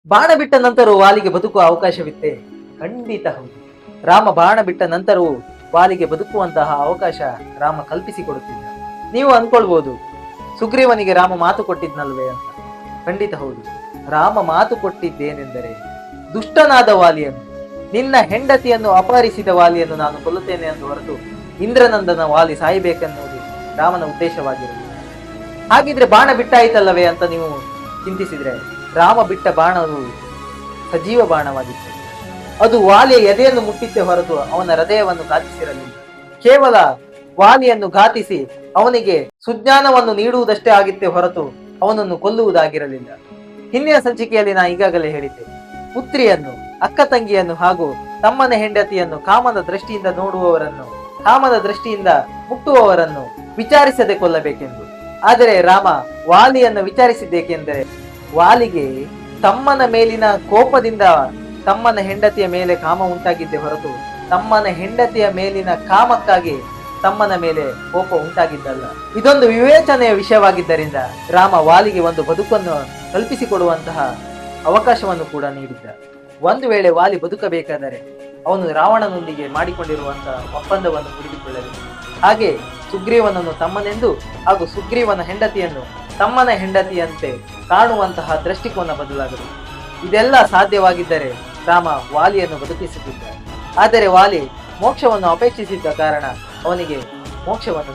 ಬಾಣ ಬಿಟ್ಟ ನಂತರವೂ ವಾಲಿಗೆ ಬದುಕುವ ಅವಕಾಶವಿತ್ತೆ? ಖಂಡಿತ ಹೌದು. ರಾಮ ಬಾಣ ಬಿಟ್ಟ ನಂತರವೂ ವಾಲಿಗೆ ಬದುಕುವಂತಹ ಅವಕಾಶ ರಾಮ ಕಲ್ಪಿಸಿಕೊಡುತ್ತಿದ್ದ. ನೀವು ಅನ್ಕೊಳ್ಬಹುದು, ಸುಗ್ರೀವನಿಗೆ ರಾಮ ಮಾತು ಕೊಟ್ಟಿದ್ನಲ್ವೇ ಅಂತ. ಖಂಡಿತ ಹೌದು. ರಾಮ ಮಾತು ಕೊಟ್ಟಿದ್ದೇನೆಂದರೆ, ದುಷ್ಟನಾದ ವಾಲಿಯನ್ನು, ನಿನ್ನ ಹೆಂಡತಿಯನ್ನು ಅಪಹರಿಸಿದ ವಾಲಿಯನ್ನು ನಾನು ಕೊಲ್ಲುತ್ತೇನೆ ಎಂದು ಹೊರತು ಇಂದ್ರನಂದನ ವಾಲಿ ಸಾಯಬೇಕೆನ್ನುವುದು ರಾಮನ ಉದ್ದೇಶವಾಗಿರಲಿಲ್ಲ. ಹಾಗಿದ್ರೆ ಬಾಣ ಬಿಟ್ಟಾಯ್ತಲ್ಲವೇ ಅಂತ ನೀವು ಚಿಂತಿಸಿದ್ರೆ, ರಾಮ ಬಿಟ್ಟ ಬಾಣವು ಸಜೀವ ಬಾಣವಾಗಿತ್ತು. ಅದು ವಾಲಿಯ ಎದೆಯನ್ನು ಮುಟ್ಟಿದ್ದೇ ಹೊರತು ಅವನ ಹೃದಯವನ್ನು ಘಾತಿಸಿರಲಿಲ್ಲ. ಕೇವಲ ವಾಲಿಯನ್ನು ಘಾತಿಸಿ ಅವನಿಗೆ ಸುಜ್ಞಾನವನ್ನು ನೀಡುವುದಷ್ಟೇ ಆಗಿತ್ತೇ ಹೊರತು ಅವನನ್ನು ಕೊಲ್ಲುವುದಾಗಿರಲಿಲ್ಲ. ಹಿಂದಿನ ಸಂಚಿಕೆಯಲ್ಲಿ ನಾ ಈಗಾಗಲೇ ಹೇಳಿದ್ದೆ, ಪುತ್ರಿಯನ್ನು, ಅಕ್ಕ ತಂಗಿಯನ್ನು ಹಾಗೂ ತಮ್ಮನ ಹೆಂಡತಿಯನ್ನು ಕಾಮದ ದೃಷ್ಟಿಯಿಂದ ನೋಡುವವರನ್ನು, ಕಾಮದ ದೃಷ್ಟಿಯಿಂದ ಮುಟ್ಟುವವರನ್ನು ವಿಚಾರಿಸದೆ ಕೊಲ್ಲಬೇಕೆಂದು. ಆದರೆ ರಾಮ ವಾಲಿಯನ್ನು ವಿಚಾರಿಸಿದ್ದೇಕೆಂದರೆ, ವಾಲಿಗೆ ತಮ್ಮನ ಮೇಲಿನ ಕೋಪದಿಂದ ತಮ್ಮನ ಹೆಂಡತಿಯ ಮೇಲೆ ಕಾಮ ಉಂಟಾಗಿದ್ದೇ ಹೊರತು ತಮ್ಮನ ಹೆಂಡತಿಯ ಮೇಲಿನ ಕಾಮಕ್ಕಾಗಿ ತಮ್ಮನ ಮೇಲೆ ಕೋಪ ಉಂಟಾಗಿದ್ದಲ್ಲ. ಇದೊಂದು ವಿವೇಚನೆಯ ವಿಷಯವಾಗಿದ್ದರಿಂದ ರಾಮ ವಾಲಿಗೆ ಒಂದು ಬದುಕನ್ನು ಕಲ್ಪಿಸಿಕೊಡುವಂತಹ ಅವಕಾಶವನ್ನು ಕೂಡ ನೀಡಿದ್ದ. ಒಂದು ವೇಳೆ ವಾಲಿ ಬದುಕಬೇಕಾದರೆ ಅವನು ರಾವಣನೊಂದಿಗೆ ಮಾಡಿಕೊಂಡಿರುವಂತಹ ಒಪ್ಪಂದವನ್ನು ಮುರಿದುಕೊಳ್ಳಬೇಕು. ಹಾಗೆ ಸುಗ್ರೀವನನ್ನು ತಮ್ಮನೆಂದು ಹಾಗೂ ಸುಗ್ರೀವನ ಹೆಂಡತಿಯನ್ನು ತಮ್ಮನ ಹೆಂಡತಿಯಂತೆ ಕಾಣುವಂತಹ ದೃಷ್ಟಿಕೋನ ಬದಲಾಗಬೇಕು. ಇದೆಲ್ಲ ಸಾಧ್ಯವಾಗಿದ್ದರೆ ರಾಮ ವಾಲಿಯನ್ನು ಬದುಕಿಸುತ್ತಿದ್ದ. ಆದರೆ ವಾಲಿ ಮೋಕ್ಷವನ್ನು ಅಪೇಕ್ಷಿಸಿದ್ದ ಕಾರಣ ಅವನಿಗೆ ಮೋಕ್ಷವನ್ನು